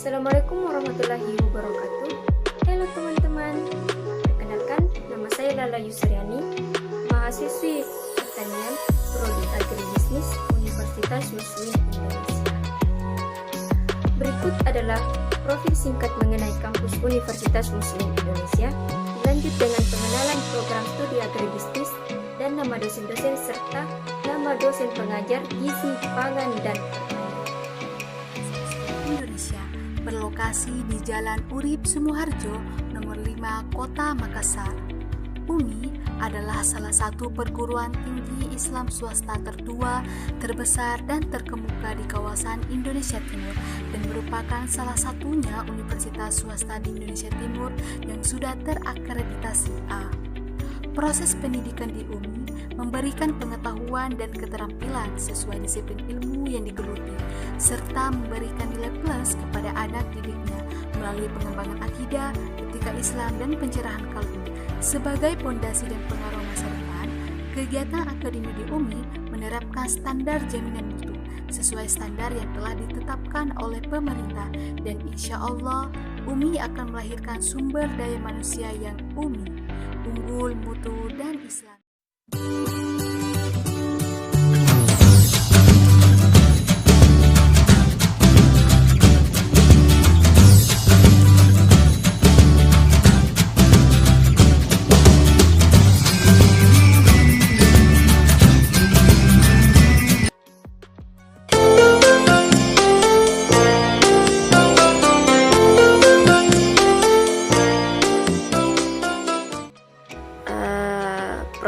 Assalamualaikum warahmatullahi wabarakatuh. Halo teman-teman, perkenalkan nama saya Lala Yusriani, mahasiswi pertanian Prodi Agribisnis Universitas Muslim Indonesia. Berikut adalah profil singkat mengenai kampus Universitas Muslim Indonesia, dilanjut dengan pengenalan program studi agribisnis dan nama dosen-dosen serta nama dosen pengajar gizi pangan dan Indonesia berlokasi di Jalan Urip Sumoharjo, nomor 5, Kota Makassar. UMI adalah salah satu perguruan tinggi Islam swasta tertua, terbesar, dan terkemuka di kawasan Indonesia Timur dan merupakan salah satunya universitas swasta di Indonesia Timur yang sudah terakreditasi A. Proses pendidikan di UMI memberikan pengetahuan dan keterampilan sesuai disiplin ilmu yang digeluti, serta memberikan nilai plus kepada anak didiknya melalui pengembangan akidah, etika Islam, dan pencerahan kalbu. Sebagai pondasi dan pengaruh masa depan, kegiatan akademi di UMI menerapkan standar jaminan mutu sesuai standar yang telah ditetapkan oleh pemerintah, dan insya Allah UMI akan melahirkan sumber daya manusia yang unggul, mutu, dan Islam.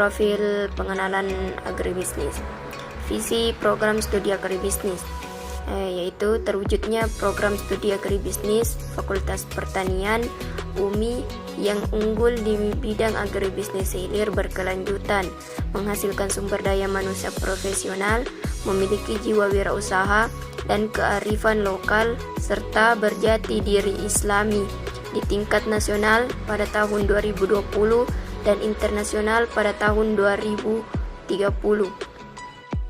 Profil pengenalan agribisnis. Visi program studi agribisnis yaitu terwujudnya program studi agribisnis Fakultas Pertanian UMI yang unggul di bidang agribisnis hilir berkelanjutan, menghasilkan sumber daya manusia profesional, memiliki jiwa wirausaha dan kearifan lokal, serta berjati diri Islami di tingkat nasional pada tahun 2020 dan internasional pada tahun 2030.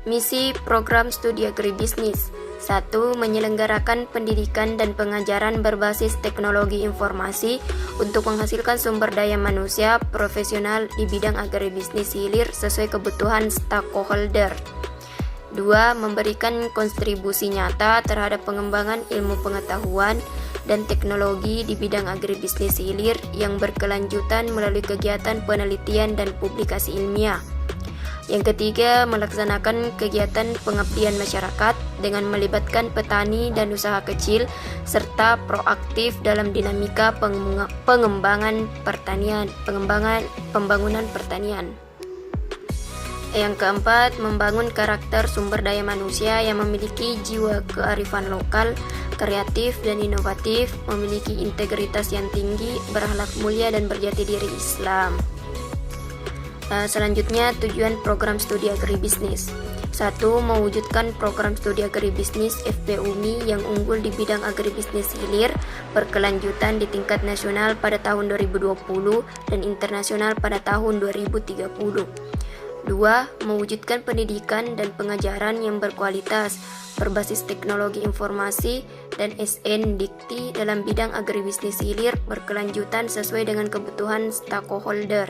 Misi program studi agribisnis: 1. Menyelenggarakan pendidikan dan pengajaran berbasis teknologi informasi untuk menghasilkan sumber daya manusia profesional di bidang agribisnis hilir sesuai kebutuhan stakeholder. 2. Memberikan kontribusi nyata terhadap pengembangan ilmu pengetahuan dan teknologi di bidang agribisnis hilir yang berkelanjutan melalui kegiatan penelitian dan publikasi ilmiah. Yang ketiga, melaksanakan kegiatan pengabdian masyarakat dengan melibatkan petani dan usaha kecil serta proaktif dalam dinamika pembangunan pertanian. Yang keempat, membangun karakter sumber daya manusia yang memiliki jiwa kearifan lokal, kreatif dan inovatif, memiliki integritas yang tinggi, berakhlak mulia dan berjati diri Islam. Selanjutnya, tujuan program studi agribisnis. 1. Mewujudkan program studi agribisnis FPUMI yang unggul di bidang agribisnis hilir berkelanjutan di tingkat nasional pada tahun 2020 dan internasional pada tahun 2030. 2. Mewujudkan pendidikan dan pengajaran yang berkualitas, berbasis teknologi informasi dan SN Dikti dalam bidang agribisnis hilir berkelanjutan sesuai dengan kebutuhan stakeholder.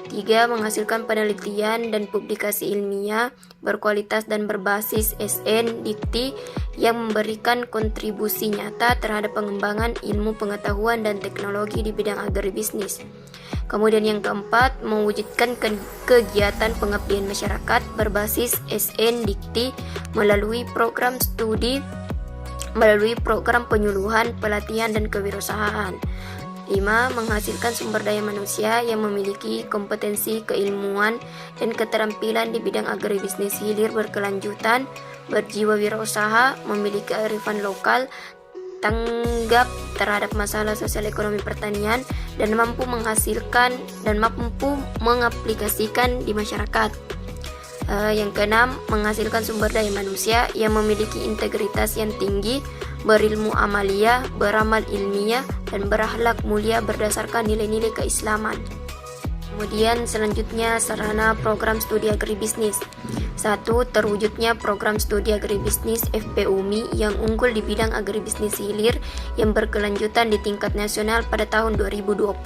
3. Menghasilkan penelitian dan publikasi ilmiah berkualitas dan berbasis SN Dikti yang memberikan kontribusi nyata terhadap pengembangan ilmu pengetahuan dan teknologi di bidang agribisnis. Kemudian yang keempat, mewujudkan kegiatan pengabdian masyarakat berbasis SN Dikti melalui program penyuluhan, pelatihan, dan kewirausahaan. 5. Menghasilkan sumber daya manusia yang memiliki kompetensi keilmuan dan keterampilan di bidang agribisnis hilir berkelanjutan, berjiwa wirausaha, memiliki kearifan lokal, tanggap terhadap masalah sosial ekonomi pertanian, dan mampu menghasilkan dan mampu mengaplikasikan di masyarakat. Yang keenam, menghasilkan sumber daya manusia yang memiliki integritas yang tinggi, berilmu amaliyah, beramal ilmiah, dan berakhlak mulia berdasarkan nilai-nilai keislaman. Kemudian selanjutnya sarana program studi agribisnis. 1. Terwujudnya program studi agribisnis FPUMI yang unggul di bidang agribisnis hilir yang berkelanjutan di tingkat nasional pada tahun 2020.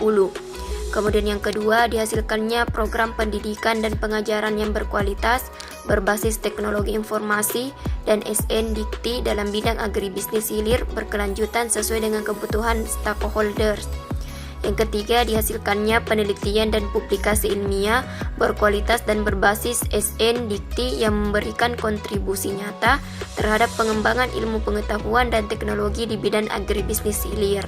Kemudian yang kedua, dihasilkannya program pendidikan dan pengajaran yang berkualitas, berbasis teknologi informasi, dan SN Dikti dalam bidang agribisnis hilir berkelanjutan sesuai dengan kebutuhan stakeholders. Yang ketiga, dihasilkannya penelitian dan publikasi ilmiah berkualitas dan berbasis SN Dikti yang memberikan kontribusi nyata terhadap pengembangan ilmu pengetahuan dan teknologi di bidang agribisnis hilir.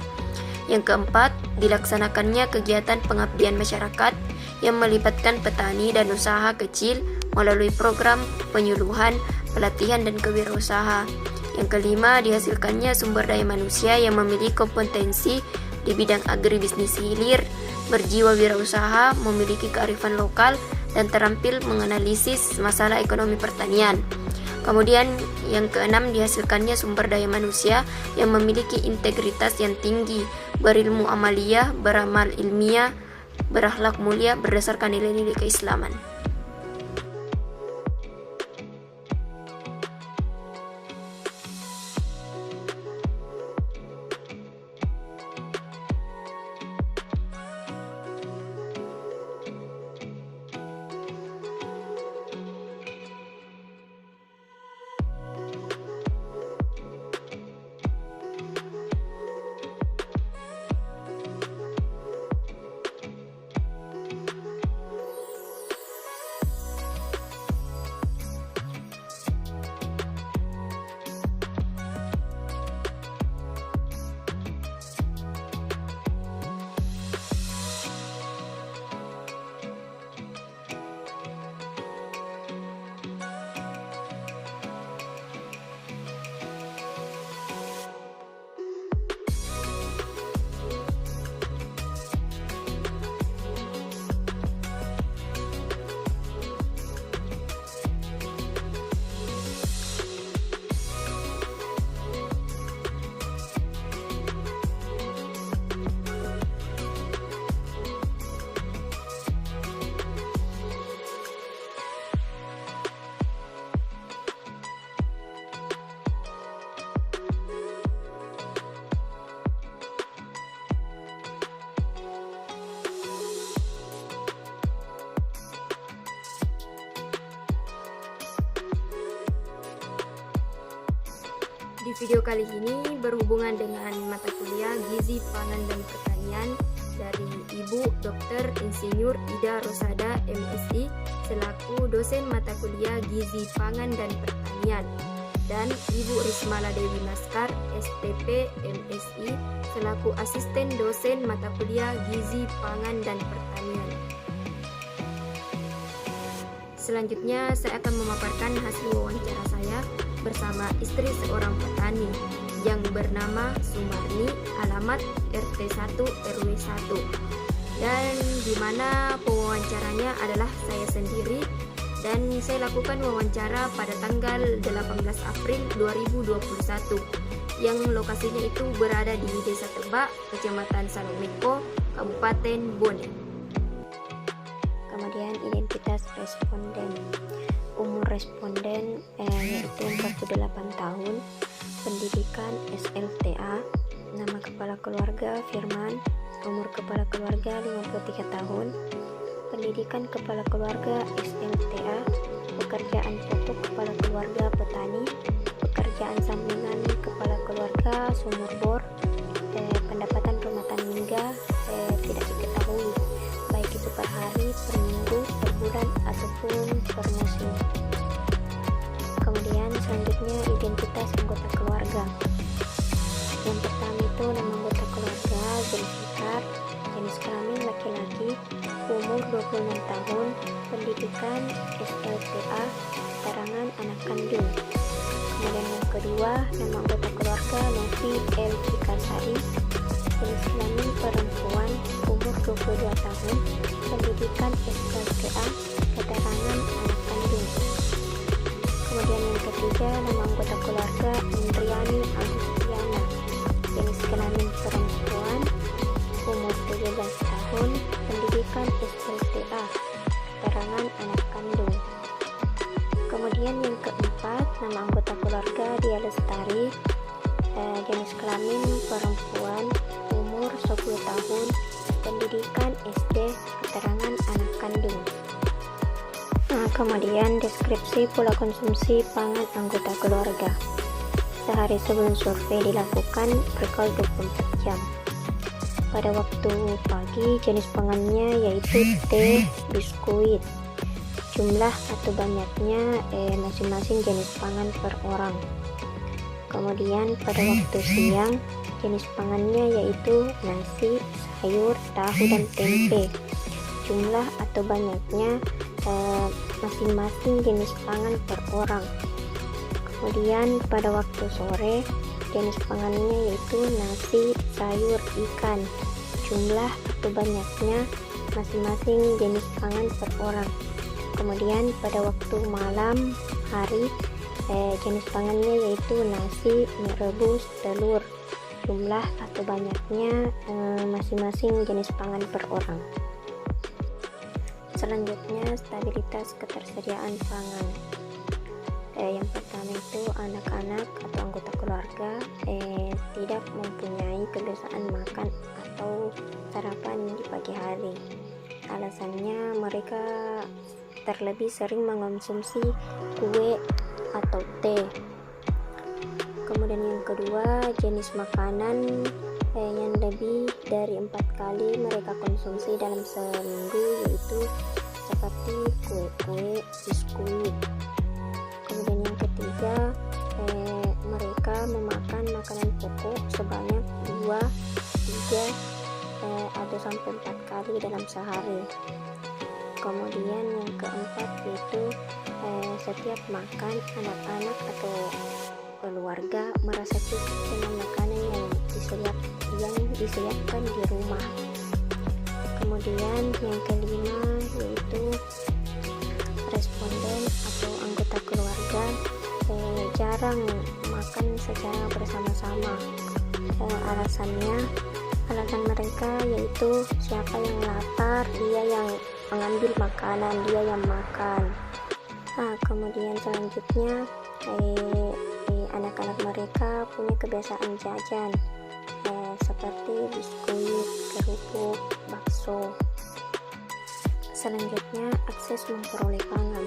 Yang keempat, dilaksanakannya kegiatan pengabdian masyarakat yang melibatkan petani dan usaha kecil melalui program penyuluhan, pelatihan, dan kewirausaha. Yang kelima, dihasilkannya sumber daya manusia yang memiliki kompetensi di bidang agribisnis hilir, berjiwa wirausaha, memiliki kearifan lokal, dan terampil menganalisis masalah ekonomi pertanian. Kemudian yang keenam, dihasilkannya sumber daya manusia yang memiliki integritas yang tinggi, berilmu amaliyah, beramal ilmiah, berakhlak mulia berdasarkan nilai-nilai keislaman. Di video kali ini berhubungan dengan mata kuliah Gizi Pangan dan Pertanian dari Ibu Dr. Insinyur Ida Rosada MSI selaku dosen mata kuliah Gizi Pangan dan Pertanian, dan Ibu Rismala Dewi Naskar SPP MSI selaku asisten dosen mata kuliah Gizi Pangan dan Pertanian. Selanjutnya saya akan memaparkan hasil wawancara saya bersama istri seorang petani yang bernama Sumarni, alamat RT 1 RW 1, dan di mana pewawancaranya adalah saya sendiri, dan saya lakukan wawancara pada tanggal 18 April 2021 yang lokasinya itu berada di Desa Tebak, Kecamatan Salomeko, Kabupaten Bone. Kemudian identitas responden. Umur responden yaitu 48 tahun, pendidikan SLTA, nama kepala keluarga Firman, umur kepala keluarga 53 tahun, pendidikan kepala keluarga SLTA, pekerjaan pokok kepala keluarga petani, pekerjaan sampingan kepala keluarga sumur bor, pendapatan rumah tangga tidak diketahui, baik itu per hari, per minggu, per bulan, ataupun per musim. Kemudian selanjutnya identitas anggota keluarga. Yang pertama itu nama anggota keluarga Zulfikar, jenis kelamin laki-laki, umur 26 tahun, pendidikan SLTA, keterangan anak kandung. Kemudian yang kedua, nama anggota keluarga Novi L. Fikasari, jenis kelamin perempuan, umur 22 tahun, pendidikan SLTA, keterangan anak kandung. Kemudian yang ketiga, nama anggota keluarga Indriani Agustiana, jenis kelamin perempuan, umur 17 tahun, tahun, pendidikan SLTA, keterangan anak kandung. Kemudian yang keempat, nama anggota keluarga dia Lestari, jenis kelamin perempuan, umur 10 tahun, pendidikan SD, keterangan anak kandung. Kemudian deskripsi pola konsumsi pangan anggota keluarga. Sehari sebelum survei dilakukan, recall 24 jam. Pada waktu pagi, jenis pangannya yaitu teh, biskuit. Jumlah atau banyaknya masing-masing jenis pangan per orang. Kemudian pada waktu siang, jenis pangannya yaitu nasi, sayur, tahu, dan tempe. Jumlah atau banyaknya masing-masing jenis pangan per orang. Kemudian pada waktu sore, jenis pangannya yaitu nasi, sayur, ikan. Jumlah atau banyaknya masing-masing jenis pangan per orang. Kemudian pada waktu malam hari, jenis pangannya yaitu nasi, mie rebus, telur. Jumlah atau banyaknya masing-masing jenis pangan per orang. Selanjutnya, stabilitas ketersediaan pangan. Yang pertama itu anak-anak atau anggota keluarga tidak mempunyai kebiasaan makan atau sarapan di pagi hari. Alasannya mereka terlebih sering mengonsumsi kue atau teh. Kemudian yang kedua, jenis makanan yang lebih dari 4 kali mereka konsumsi dalam seminggu, yaitu seperti kue-kue, biskuit. Kemudian yang ketiga, mereka memakan makanan pokok sebanyak 2, 3 atau sampai 4 kali dalam sehari. Kemudian yang keempat yaitu setiap makan anak-anak atau keluarga merasa cukup dengan makanan yang disediakan di rumah. Kemudian yang kelima yaitu responden atau anggota keluarga jarang makan secara bersama-sama. Alasan mereka yaitu siapa yang lapar, dia yang mengambil makanan, dia yang makan. Kemudian selanjutnya anak-anak mereka punya kebiasaan jajan seperti biskuit, kerupuk, bakso. Selanjutnya, akses memperoleh pangan.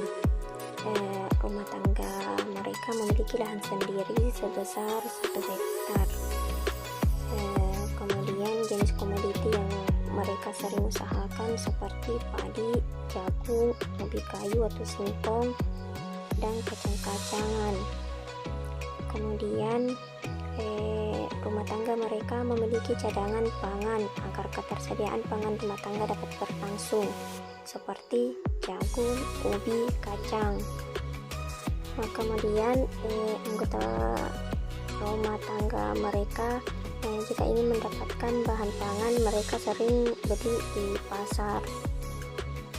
Rumah tangga mereka memiliki lahan sendiri sebesar 1 hektar. Kemudian jenis komoditi yang mereka sering usahakan seperti padi, jagung, ubi kayu atau singkong, dan kacang-kacangan. Kemudian rumah tangga mereka memiliki cadangan pangan agar ketersediaan pangan rumah tangga dapat berlangsung seperti jagung, ubi, kacang. Kemudian anggota rumah tangga mereka jika ingin mendapatkan bahan pangan, mereka sering beli di pasar.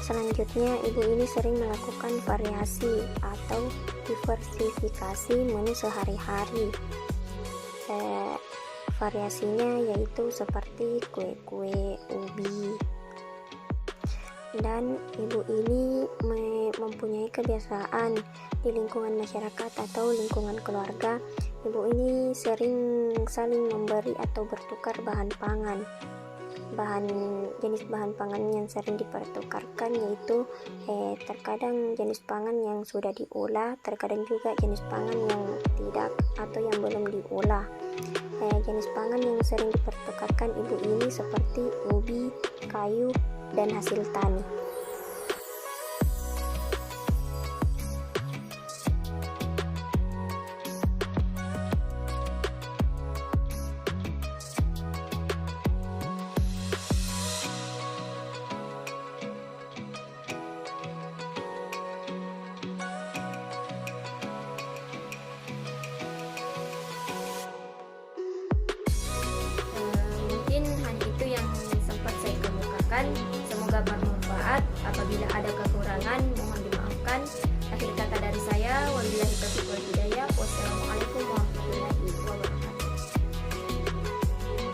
Selanjutnya, ibu ini sering melakukan variasi atau diversifikasi menu sehari-hari. Variasinya yaitu seperti kue-kue, ubi. Dan ibu ini mempunyai kebiasaan di lingkungan masyarakat atau lingkungan keluarga. Ibu ini sering saling memberi atau bertukar bahan pangan. Jenis bahan pangan yang sering dipertukarkan yaitu terkadang jenis pangan yang sudah diolah, terkadang juga jenis pangan yang tidak atau yang belum diolah. Jenis pangan yang sering dipertukarkan ibu ini seperti ubi, kayu, dan hasil tani. Mungkin hanya itu yang sempat saya kemukakan. Semoga bermanfaat. Apabila ada kekurangan, mohon dimaafkan. Akhir kata dari saya, wabillahi taufiq wal hidayah. Wassalamualaikum warahmatullahi wabarakatuh.